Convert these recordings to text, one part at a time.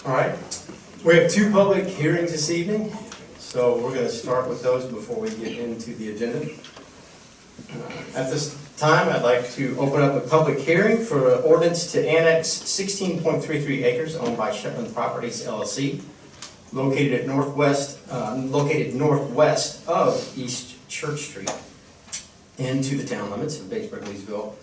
All right, we have two public hearings this evening, so we're going to start with those before we get into the agenda. At this time, I'd like to open up a public hearing for an ordinance to annex 16.33 acres owned by Shetland Properties LLC, located northwest of East Church Street, into the town limits of Batesburg-Leesville,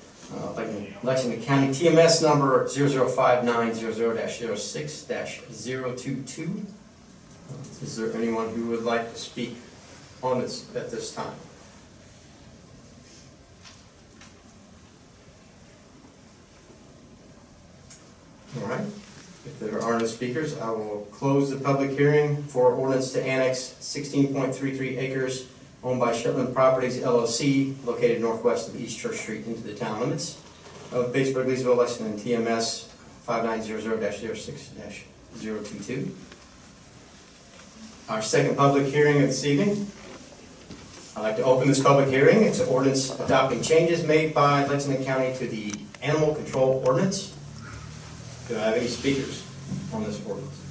Lexington County, TMS number 00590-06-022. Is there anyone who would like to speak on this at this time? All right. If there are no speakers, I will close the public hearing for ordinance to annex 16.33 acres owned by Shetland Properties LLC, located northwest of East Church Street into the town limits of Batesburg-Leesville, Lexington, TMS 5900-06-022. Our second public hearing of this evening. I'd like to open this public hearing. It's an ordinance adopting changes made by Lexington County to the Animal Control Ordinance. Do I have any speakers on this ordinance?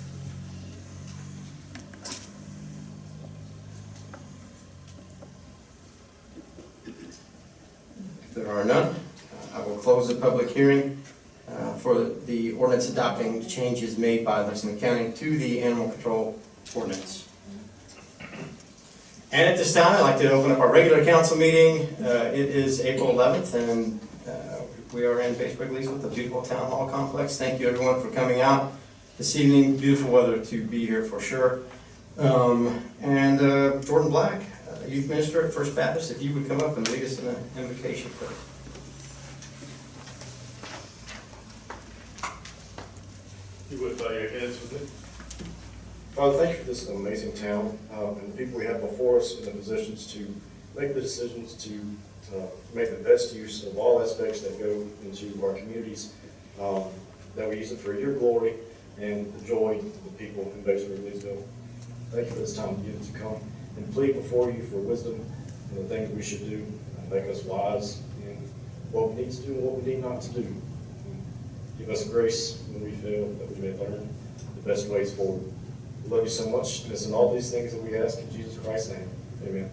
If there are none, I will close the public hearing for the ordinance adopting changes made by Lexington County to the Animal Control Ordinance. And at this time, I'd like to open up our regular council meeting. It is April 11th, and we are in Batesburg-Leesville, the beautiful town hall complex. Thank you everyone for coming out this evening. Beautiful weather to be here for sure. Jordan Black, youth minister at First Baptist, if you would come up and lead us in an invocation prayer. You would bow your heads with it. Father, thank you for this amazing town and the people we have before us in the positions to make the decisions to make the best use of all aspects that go into our communities, that we use it for your glory and the joy of the people in Batesburg-Leesville. Thank you for this time to come and plead before you for wisdom and the things we should do, and make us wise in what we need to do and what we need not to do. Give us grace when we fail, that we may learn the best ways forward. We love you so much, and it's in all these things that we ask in Jesus Christ's name. Amen.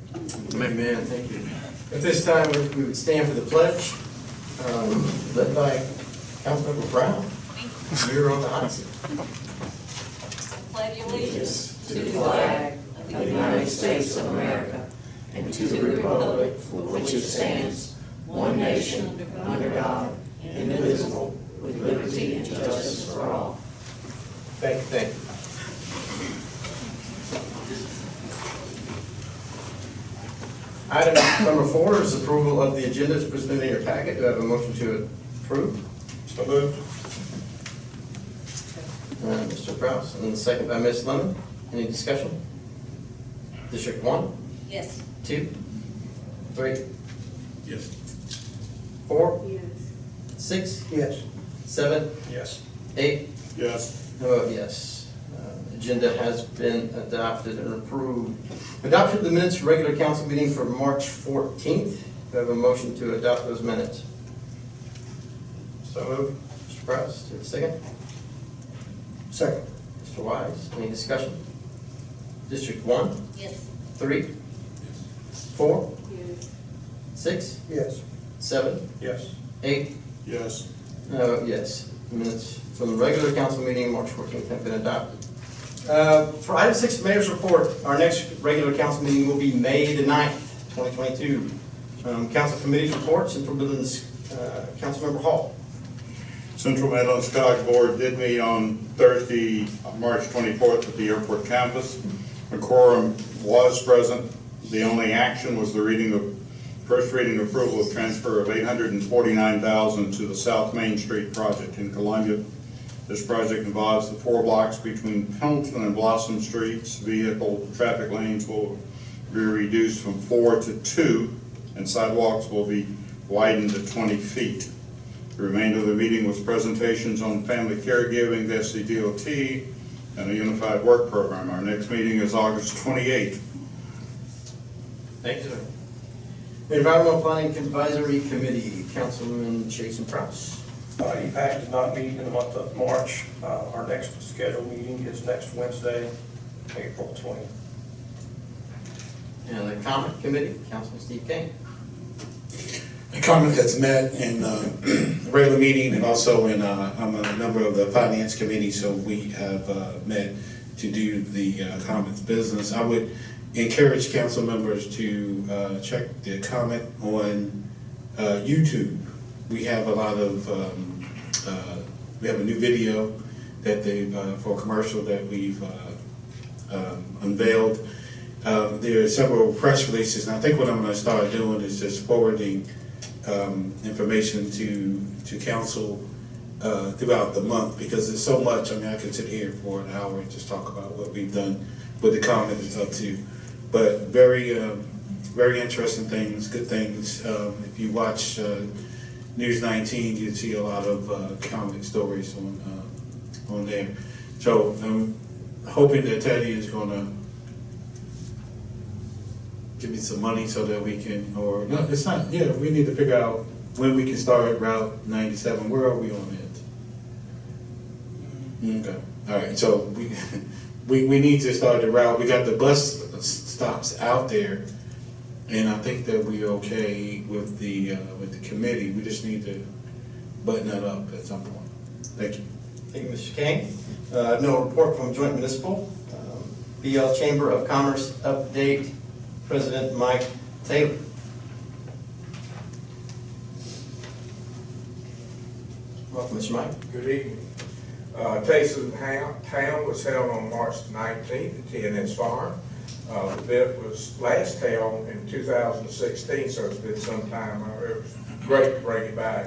Amen. Thank you. At this time, we would stand for the pledge, led by Councilmember Brown. You're on the hot seat. Pledge allegiance to the flag of the United States of America and to the republic for which it stands, one nation, under God, indivisible, with liberty and justice for all. Thank you. Thank you. Item number 4 is approval of the agenda as presented in your packet. Do I have a motion to approve? So moved. Mr. Kraus, and then second by Ms. Lemon. Any discussion? District 1? Yes. 2? 3? Yes. 4? Yes. 6? Yes. 7? Yes. 8? Yes. I vote yes. Agenda has been adopted and approved. Adoption of the minutes for regular council meeting for March 14th. Do I have a motion to adopt those minutes? So moved. Mr. Kraus, do you have a second? Second. Mr. Wise, any discussion? District 1? Yes. 3? 4? Yes. 6? Yes. 7? Yes. 8? Yes. Yes. Minutes from the regular council meeting March 14th have been adopted. For item 6, Mayor's Report, our next regular council meeting will be May the 9th, 2022. Council Committee's report, Central Midlands Councilmember Hall. Central Midlands College Board did meet on Thursday, March 24th at the airport campus. A quorum was present. The only action was the first reading approval of transfer of $849,000 to the South Main Street project in Columbia. This project involves the 4 blocks between Pendleton and Blossom Streets. Vehicle traffic lanes will be reduced from 4 to 2, and sidewalks will be widened to 20 feet. The remainder of the meeting was presentations on family caregiving, the SCDOT, and a unified work program. Our next meeting is August 28th. Thank you, sir. The Environmental Planning Advisory Committee, Councilman Jason Prowse. EPAC did not meet in the month of March. Our next scheduled meeting is next Wednesday, April 20th. And the comment committee, Councilman Steve King. The comment has met in a regular meeting and also in, I'm a member of the finance committee, so we have met to do the comments business. I would encourage council members to check the comment on YouTube. We have a lot of, we have a new video that they, for a commercial that we've unveiled. There are several press releases, and I think what I'm gonna start doing is just forwarding information to council throughout the month, because there's so much. I mean, I could sit here for an hour and just talk about what we've done with the comment is up to. But very, very interesting things, good things. If you watch News 19, you'd see a lot of comic stories on there. So I'm hoping that Teddy is gonna give me some money so that we can, or, no, it's not, yeah, we need to figure out when we can start Route 97. Where are we on it? Okay, all right, so we need to start the route. We got the bus stops out there, and I think that we're okay with the committee. We just need to button that up at some point. Thank you. Thank you, Mr. King. I have no report from Joint Municipal. BL Chamber of Commerce update, President Mike Taylor. Welcome, Mr. Mike. Good evening. Taste of the Town was held on March 19th at TNS Farm. The event was last held in 2016, so it's been some time. It was great to bring it back.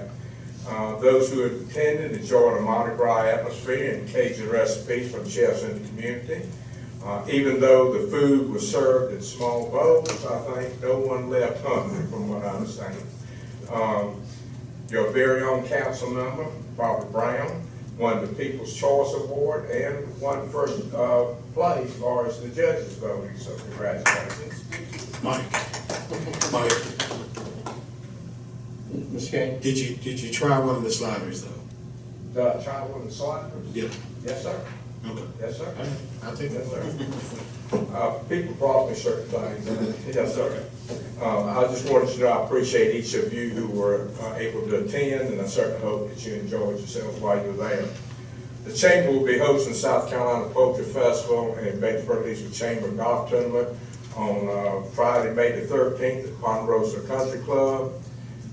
Those who attended enjoyed a Mardi Gras atmosphere and Cajun recipes from chefs in the community. Even though the food was served in small bowls, I think no one left hungry, from what I understand. Your very own council member, Barbara Brown, won the People's Choice Award and won first place as far as the judges voting, so congratulations. Mike, Mr. King. did you try one of the sliders though? Try one of the sliders? Yeah. Yes, sir. Okay. Yes, sir. I'll take Yes, that. sir. People brought me certain things. Yes, sir. I just wanted you to know I appreciate each of you who were able to attend, and I certainly hope that you enjoyed yourselves while you were there. The Chamber will be hosting the South Carolina Poetry Festival and Batesburg-Leesville Chamber Golf Tournament on Friday, May the 13th at Ponderosa Country Club.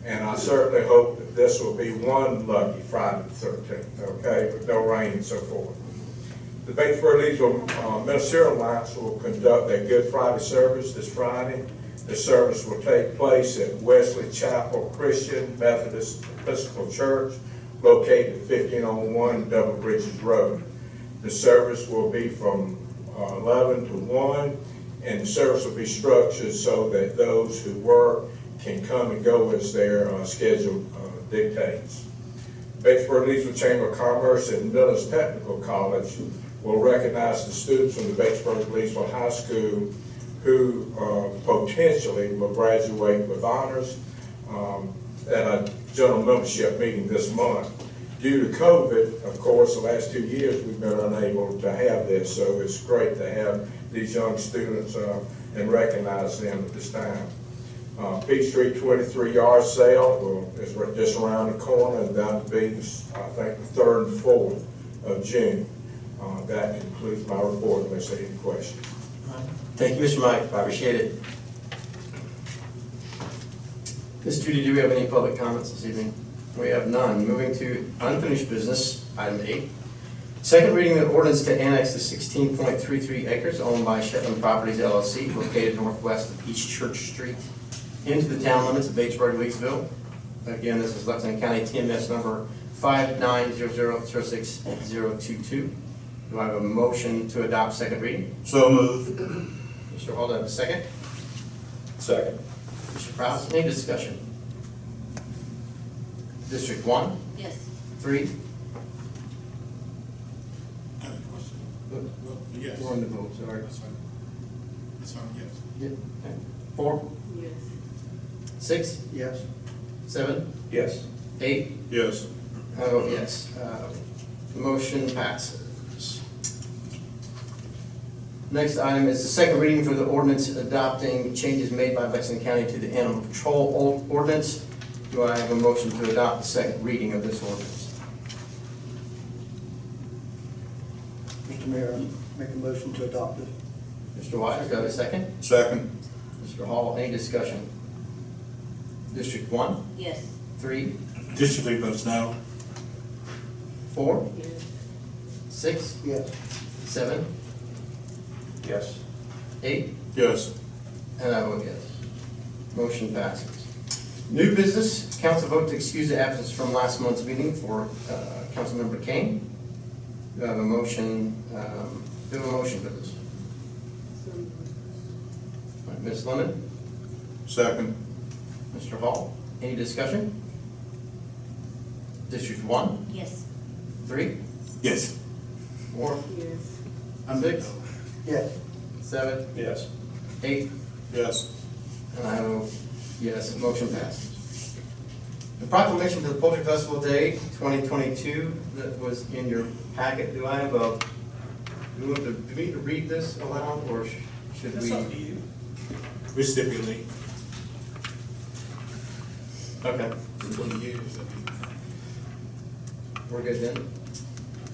And I certainly hope that this will be one lucky Friday the 13th, okay, with no rain and so forth. The Batesburg-Leesville Ministerial Alliance will conduct their Good Friday service this Friday. The service will take place at Wesley Chapel Christian Methodist Episcopal Church, located at 1501 Double Bridges Road. The service will be from 11 to 1, and the service will be structured so that those who work can come and go as their schedule dictates. Batesburg-Leesville Chamber of Commerce and Millis Technical College will recognize the students from the Batesburg-Leesville High School who potentially will graduate with honors at a general membership meeting this month. Due to COVID, of course, the last 2 years we've been unable to have this, so it's great to have these young students and recognize them at this time. Peachtree 23 yard sale is just around the corner, and that'll be, I think, the 3rd and 4th of June. That concludes my report, unless there are any questions. Thank you, Mr. Mike. I appreciate it. Ms. Judy, do we have any public comments this evening? We have none. Moving to unfinished business, item 8. Second reading of ordinance to annex the 16.33 acres owned by Shetland Properties LLC located northwest of East Church Street into the town limits of Batesburg-Leesville. Again, this is Lexington County TMS number 59006022. Do I have a motion to adopt second reading? So moved. Mr. Hall, do I have a second? Second. Mr. Prowse, any discussion? District 1, Yes. 3, I have a question. Yes. we're on the vote, sorry. That's fine. That's fine, yes. Yeah, okay. 4, Yes. 6? Yes. 7, Yes. 8, Yes. I vote yes. Motion passes. Next item is the second reading for the ordinance adopting changes made by Lexington County to the Animal Control Ordinance. Do I have a motion to adopt the second reading of this ordinance? Mr. Mayor, I make a motion to adopt it. Mr. Wise, do I have a second? Second. Mr. Hall, any discussion? District 1, Yes. 3, District 3 votes no. 4, 6, Yes. 7, Yes. 8, Yes. and I vote yes. Motion passes. New business, council vote to excuse the absence from last month's meeting for Councilmember Kane. Do I have a motion, do a motion for this? All right, Ms. Lemon, Second. Mr. Hall, any discussion? District 1, Yes. 3, Yes. 4, Yes. 6, Yes. 7, Yes. 8, Yes. and I vote yes, motion passes. The proclamation for the Poultry Festival Day 2022 that was in your packet, do I have a, do we need to read this aloud, or should we? you. We stipulate. Okay, 20 years. we're good then.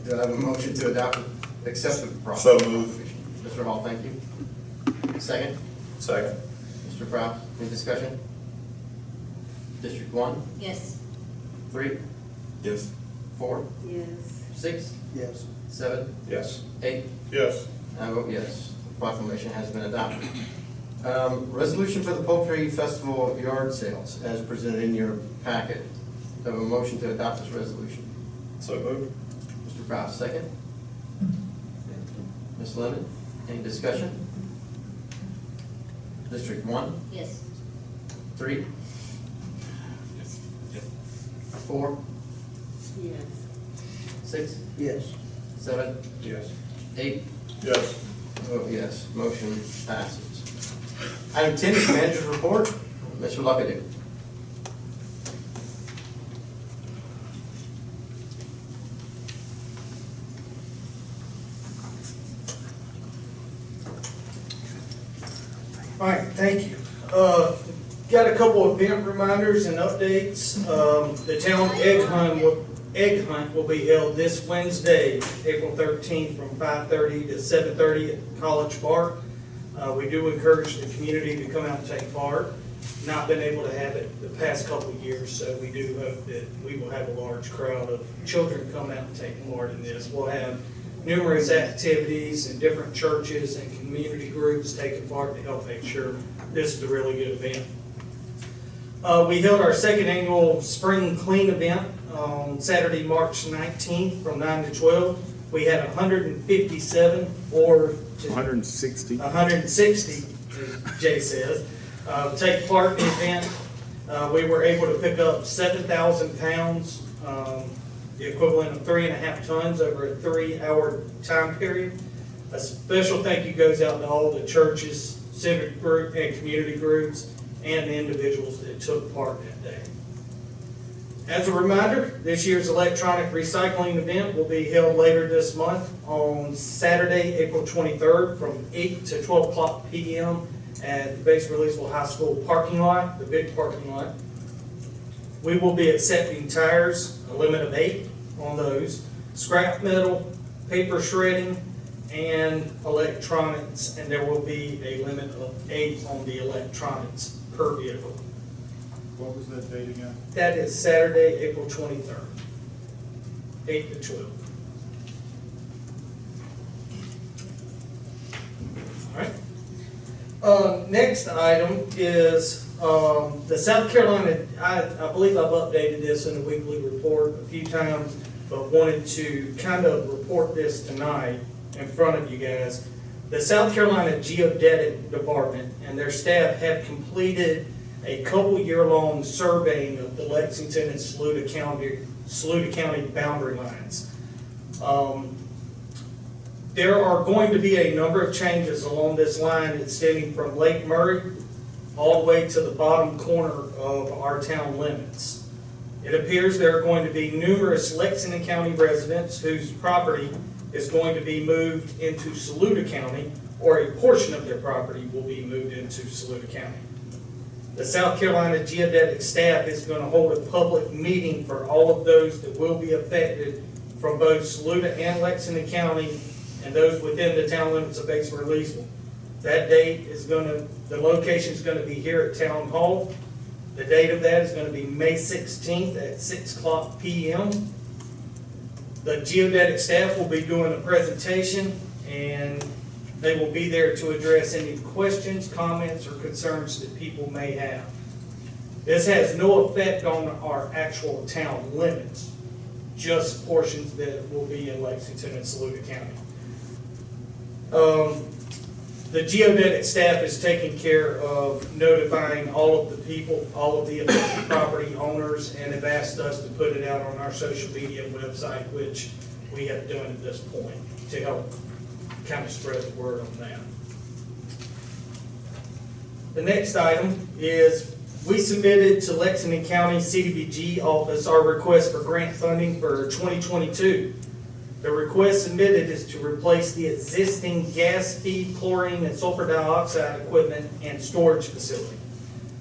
Do I have a motion to adopt, accept the So proclamation? moved. Mr. Hall, thank you. Second, Second. Mr. Proud, any discussion? District 1, Yes. 3, Yes. 4, Yes. 6, Yes. 7, Yes. 8, Yes. I vote yes. The proclamation has been adopted. Resolution for the Poultry Festival yard sales, as presented in your packet. Do I have a motion to adopt this resolution? So moved. Mr. Proud, second. Ms. Lemon, any discussion? District 1, Yes. 3, Yes. Yes. 4, Yes. 6, Yes. 7, Yes. 8, Yes. I vote yes. Motion passes. Item 10 is manager's report. Mr. Luckady. All right, thank you. Got a couple of event reminders and updates. The town egg hunt will be held this Wednesday, April 13th, from 5:30 to 7:30 at College Park. We do encourage the community to come out and take part. Not been able to have it the past couple of years, so we do hope that we will have a large crowd of children come out and take part in this. We'll have numerous activities in different churches and community groups taking part to help make sure this is a really good event. We held our second annual Spring Clean event on Saturday, March 19th from 9 to 12. We had 157 or 160. 160, as Jay says, take part in the event. We were able to pick up 7,000 pounds, the equivalent of 3.5 tons over a 3-hour time period. A special thank you goes out to all the churches, civic group, and community groups, and the individuals that took part that day. As a reminder, this year's electronic recycling event will be held later this month on Saturday, April 23rd from 8 to 12 o'clock p.m. at the Batesburg-Leesville High School parking lot, the big parking lot. We will be accepting tires, a limit of 8 on those, scrap metal, paper shredding, and electronics, and there will be a limit of 8 on the electronics per vehicle. What was that date again? That is Saturday, April 23rd, 8 to 12. All right. Next item is the South Carolina, I believe I've updated this in the weekly report a few times, but wanted to kind of report this tonight in front of you guys. The South Carolina Geodetic Department and their staff have completed a couple-year-long surveying of the Lexington and Saluda County boundary lines. There are going to be a number of changes along this line extending from Lake Murray all the way to the bottom corner of our town limits. It appears there are going to be numerous Lexington County residents whose property is going to be moved into Saluda County, or a portion of their property will be moved into Saluda County. The South Carolina Geodetic staff is going to hold a public meeting for all of those that will be affected from both Saluda and Lexington County and those within the town limits of Batesburg-Leesville. That date is the location is going to be here at Town Hall. The date of that is going to be May 16th at 6:00 p.m. The geodetic staff will be doing a presentation, and they will be there to address any questions, comments, or concerns that people may have. This has no effect on our actual town limits, just portions that will be in Lexington and Saluda County. The geodetic staff is taking care of notifying all of the people, all of the affected property owners, and have asked us to put it out on our social media website, which we have done at this point to help kind of spread the word on that. The next item is we submitted to Lexington County CDBG office our request for grant funding for 2022. The request submitted is to replace the existing gas feed, chlorine, and sulfur dioxide equipment and storage facility.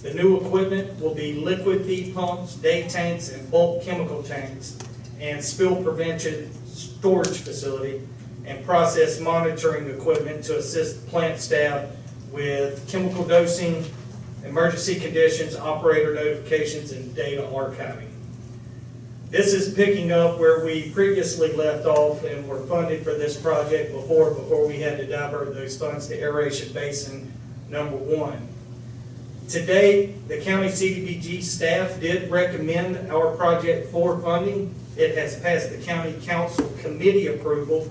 The new equipment will be liquid feed pumps, day tanks, and bulk chemical tanks, and spill prevention storage facility, and process monitoring equipment to assist plant staff with chemical dosing, emergency conditions, operator notifications, and data archiving. This is picking up where we previously left off and were funded for this project before we had to divert those funds to aeration basin number 1. Today, the county CDBG staff did recommend our project for funding. It has passed the county council committee approval,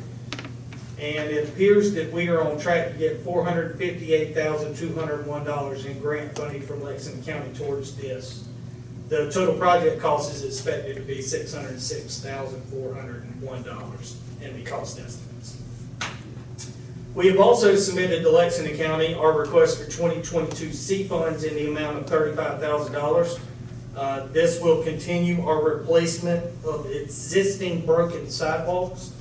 and it appears that we are on track to get $458,201 in grant funding from Lexington County towards this. The total project cost is expected to be $606,401 in the cost estimates. We have also submitted to Lexington County our request for 2022 C funds in the amount of $35,000. This will continue our replacement of existing broken sidewalks.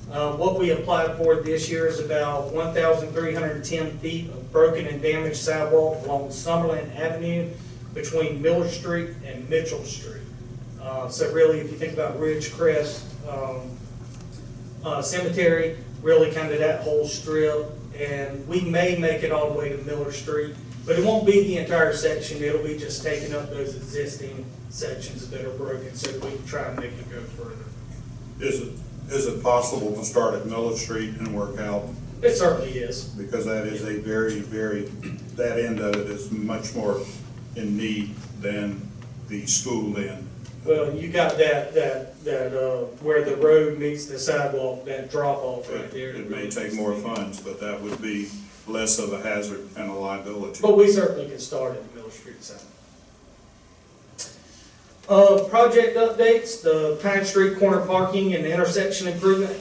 What we applied for this year is about 1,310 feet of broken and damaged sidewalk along Summerlin Avenue between Miller Street and Mitchell Street. So really, if you think about Ridgecrest Cemetery, really kind of that whole strip, and we may make it all the way to Miller Street, but it won't be the entire section. It'll be just taking up those existing sections that are broken so that we can try and make it go further. Is it possible to start at Miller Street and work out? It certainly is. Because that is a very, that end of it is much more in need than the school end. Well, you got that where the road meets the sidewalk, that drop off right there. It may take more funds, but that would be less of a hazard and a liability. But we certainly can start at the Mill Street side. Project updates, the Pine Street corner parking and intersection improvement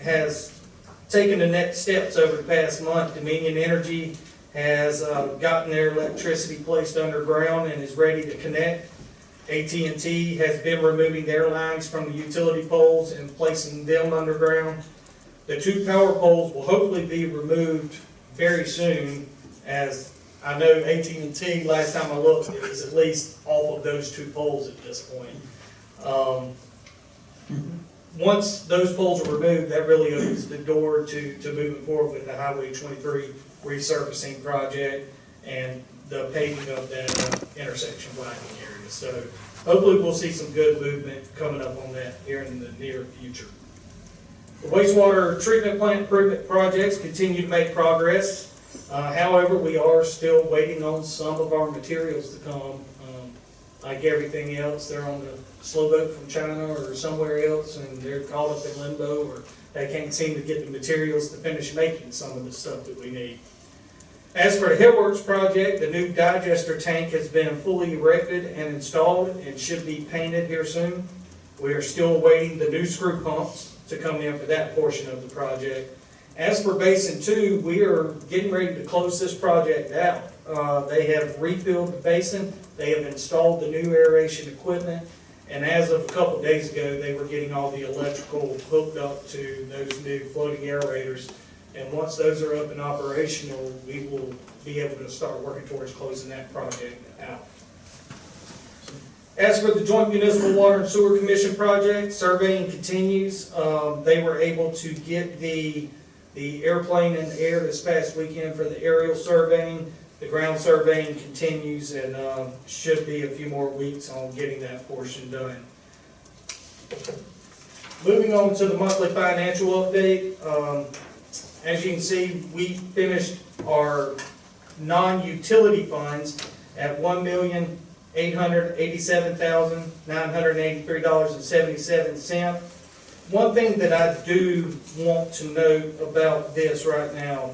has taken the next steps over the past month. Dominion Energy has gotten their electricity placed underground and is ready to connect. AT&T has been removing their lines from the utility poles and placing them underground. The 2 power poles will hopefully be removed very soon, as I know AT&T, last time I looked, it was at least off of those 2 poles at this point. Once those poles are removed, that really opens the door to moving forward with the Highway 23 resurfacing project and the paving of that intersection widening area. So hopefully we'll see some good movement coming up on that here in the near future. The wastewater treatment plant improvement projects continue to make progress. However, we are still waiting on some of our materials to come. Like everything else, they're on the slow boat from China or somewhere else, and they're caught up in limbo, or they can't seem to get the materials to finish making some of the stuff that we need. As for the Hillworks project, the new digester tank has been fully erected and installed and should be painted here soon. We are still awaiting the new screw pumps to come in for that portion of the project. As for Basin 2, we are getting ready to close this project out. They have refilled the basin, they have installed the new aeration equipment, And as of a couple of days ago, they were getting all the electrical hooked up to those new floating aerators. And once those are up and operational, we will be able to start working towards closing that project out. As for the Joint Municipal Water and Sewer Commission project, surveying continues. They were able to get the airplane in the air this past weekend for the aerial surveying. The ground surveying continues and should be a few more weeks on getting that portion done. Moving on to the monthly financial update. As you can see, we finished our non-utility funds at $1,887,983.77. One thing that I do want to note about this right now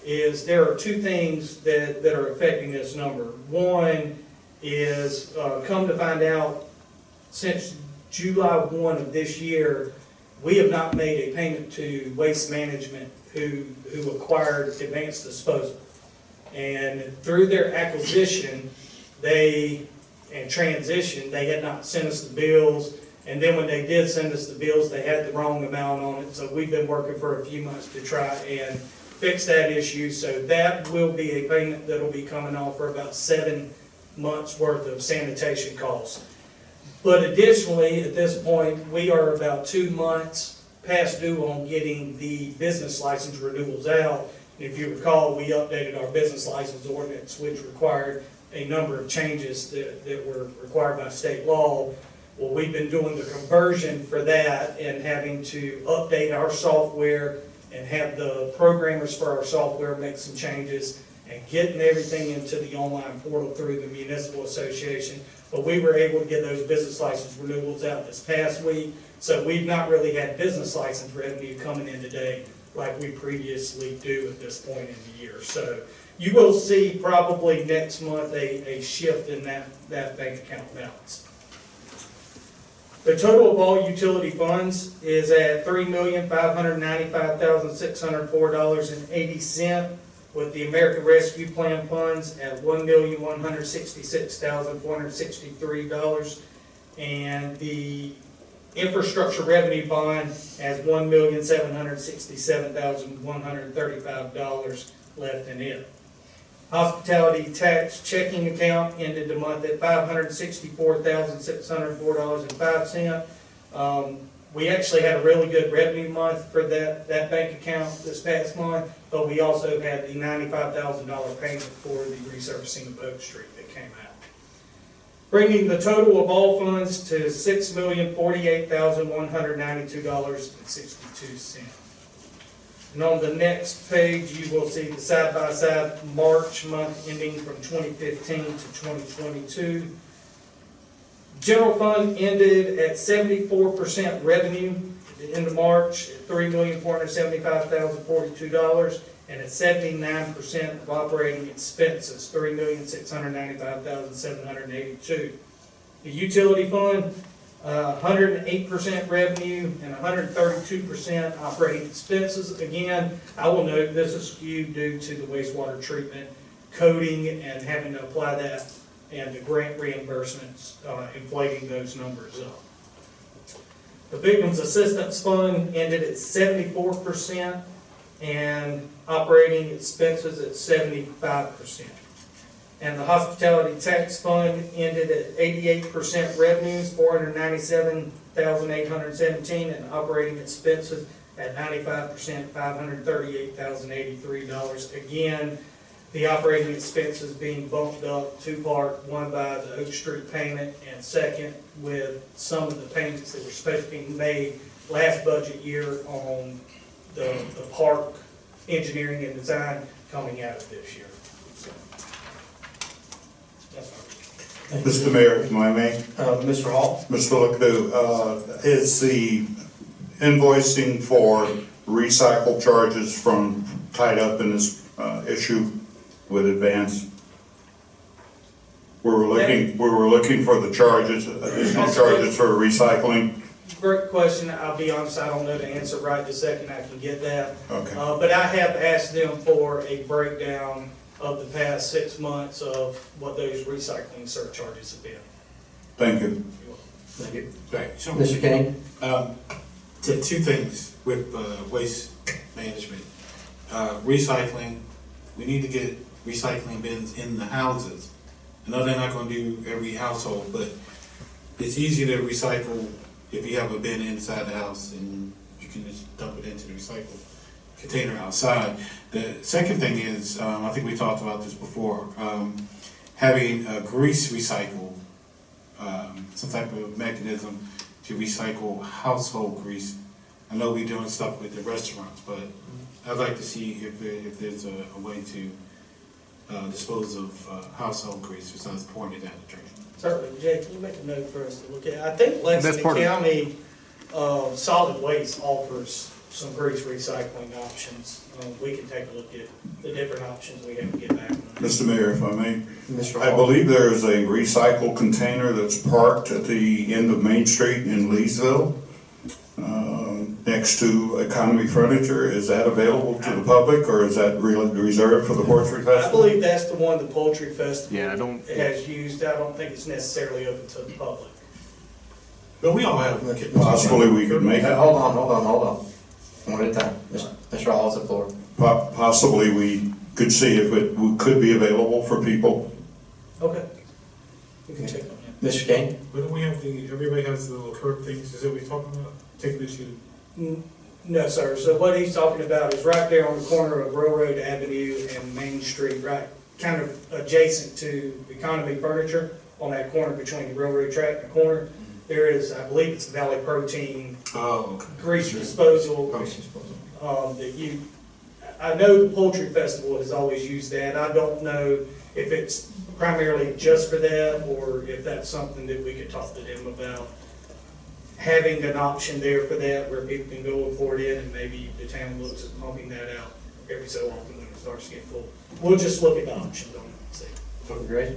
is there are two things that are affecting this number. One is, come to find out, since July 1 of this year, we have not made a payment to Waste Management who acquired Advanced Disposal. And through their acquisition, and transition, they had not sent us the bills. And then when they did send us the bills, they had the wrong amount on it. So we've been working for a few months to try and fix that issue. So that will be a payment that will be coming off for about 7 months worth of sanitation costs. But additionally, at this point, we are about 2 months past due on getting the business license renewals out. And if you recall, we updated our business license ordinance, which required a number of changes that were required by state law. Well, we've been doing the conversion for that and having to update our software and have the programmers for our software make some changes and getting everything into the online portal through the Municipal Association. But we were able to get those business license renewals out this past week. So we've not really had business license revenue coming in today like we previously do at this point in the year. So you will see probably next month a shift in that bank account balance. The total of all utility funds is at $3,595,604.80, with the American Rescue Plan funds at $1,166,463, and the infrastructure revenue bond has $1,767,135 left in it. Hospitality tax checking account ended the month at $564,604.05. We actually had a really good revenue month for that bank account this past month, but we also had the $95,000 payment for the resurfacing of Oak Street that came out, bringing the total of all funds to $6,048,192.62. And on the next page, you will see the side-by-side March month ending from 2015 to 2022. General fund ended at 74% revenue at the end of March at $3,475,042, and at 79% of operating expenses, $3,695,782. The utility fund, 108% revenue and 132% operating expenses. Again, I will note this is skewed due to the wastewater treatment coding and having to apply that and the grant reimbursements inflating those numbers up. The Victims Assistance Fund ended at 74% and operating expenses at 75%. And the Hospitality Tax Fund ended at 88% revenues, $497,817, and operating expenses at 95%, $538,083. Again, the operating expenses being bumped up two-part, one by the Oak Street payment, and second with some of the payments that were supposed to be made last budget year on the park engineering and design coming out of this year. So, that's all. Mr. Mayor, if I may. Mr. Hall? Mr. Lecoux, is the invoicing for recycle charges from tied up in this issue with Advance? We were looking for the charges, additional charges for recycling. Great question. I'll be honest, I don't know the answer right this second. I can get that. Okay. But I have asked them for a breakdown of the past 6 months of what those recycling surcharges have been. Thank you. Thank you. Right, so, Mr. Kane? two things with waste management. Recycling, we need to get recycling bins in the houses. I know they're not gonna do every household, but it's easy to recycle if you have a bin inside the house and you can just dump it into the recycle container outside. The second thing is, I think we talked about this before, having grease recycle, some type of mechanism to recycle household grease. I know we're doing stuff with the restaurants, but I'd like to see if there's a way to dispose of household grease besides pouring it down the drain. Certainly, Jay, can you make a note for us to look at? I think Lexington part of- County Solid Waste offers some grease recycling options. We can take a look at the different options we have to get back on. Mr. Mayor, if I may, Mr. I Hall? believe there is a recycle container that's parked at the end of Main Street in Leesville, next to Economy Furniture. Is that available to the public, or is that reserved for the Poultry I Festival? believe that's the one the Poultry Festival Yeah, I don't- has used. I don't think it's necessarily open to the public. But we all have. Possibly we could make Hey, it, hold on. One at a time. Mr. Hall has the floor. possibly we could see if it could be available for people. Okay. We can check on that. Mr. Kane? But don't we have everybody has the little curb things, is that what you're talking about? Taking it to, No, sir. So what he's talking about is right there on the corner of Railroad Avenue and Main Street, right, kind of adjacent to Economy Furniture, on that corner between the railroad track and the corner. There is, I believe it's Valley Protein oh, okay. grease disposal, that I know the Poultry Festival has always used that. I don't know if it's primarily just for that, or if that's something that we could talk to them about. Having an option there for that, where people can go and pour it in, and maybe the town looks at pumping that out every so often when it starts to get full. We'll just look at the options on it and see. Great.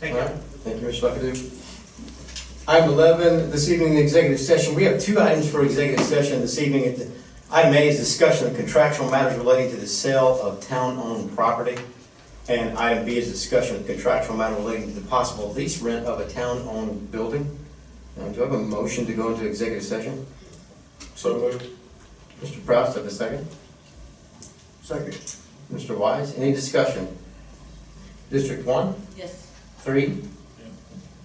Thank All you. right. Thank you, Mr. McAdoo. Item 11, this evening, the executive session. We have two items for executive session this evening. Item A is discussion of contractual matters relating to the sale of town-owned property. And item B is discussion of contractual matter relating to the possible lease rent of a town-owned building. Do I have a motion to go into executive session? So moved. Mr. Proust, have a second? Second. Mr. Wise, any discussion? District 1, Yes. 3,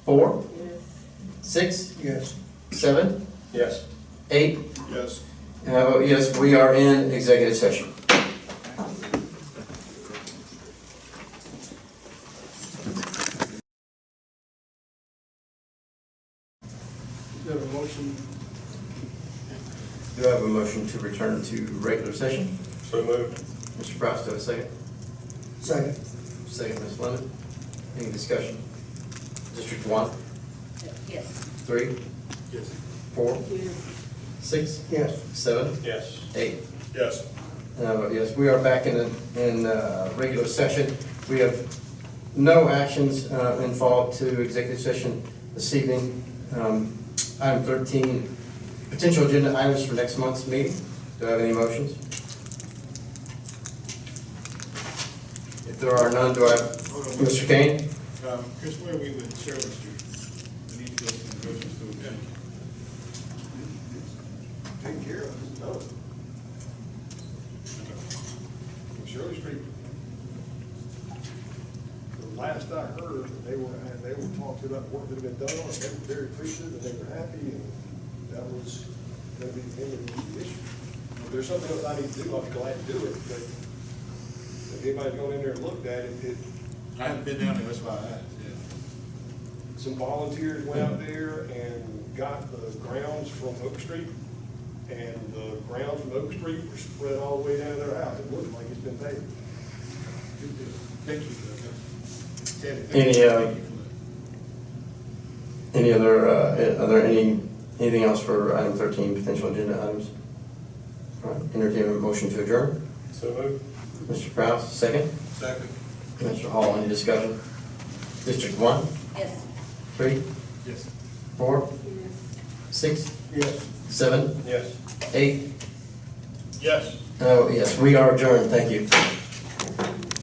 4, 6, Yes. 7, Yes. 8, Yes. and I vote yes, we are in executive session. You have a motion? Do I have a motion to return to regular session? So moved. Mr. Proust, do I have a second? Second. Second, Ms. Lemon. Any discussion? District 1, Yes. 3, Yes. 4, 6, Yes. 7, Yes. 8. Yes. And I vote yes, we are back in regular session. We have no actions involved to executive session this evening. Item 13, potential agenda items for next month's meeting. Do I have any motions? If there are none, do I have, Mr. Kane? Chris, where are we with Sherwood Street? We need to go to the grocery store again. Take care of it, no. Shirley Street, the last I heard, they were talking about work that had been done, and they were very appreciative, and they were happy, and that was gonna be the end of the issue. If there's something else I need to do, I'll be glad to do it, but if anybody's gone in there and looked at it, I haven't been down there, that's why I asked, yeah. some volunteers went out there and got the grounds from Oak Street, and the grounds from Oak Street were spread all the way down to their house. It looks like it's been paved. Good deal. Thank you. Ted, thank Any, you. Thank you for that. Any other, are there anything else for item 13, potential agenda items? All right, entertain a motion to adjourn. So moved. Mr. Proust, second. Second. Mr. Hall, any discussion? District 1, Yes. 3, Yes. 4, 6, Yes. 7, Yes. 8. Yes. Oh, yes, we are adjourned. Thank you.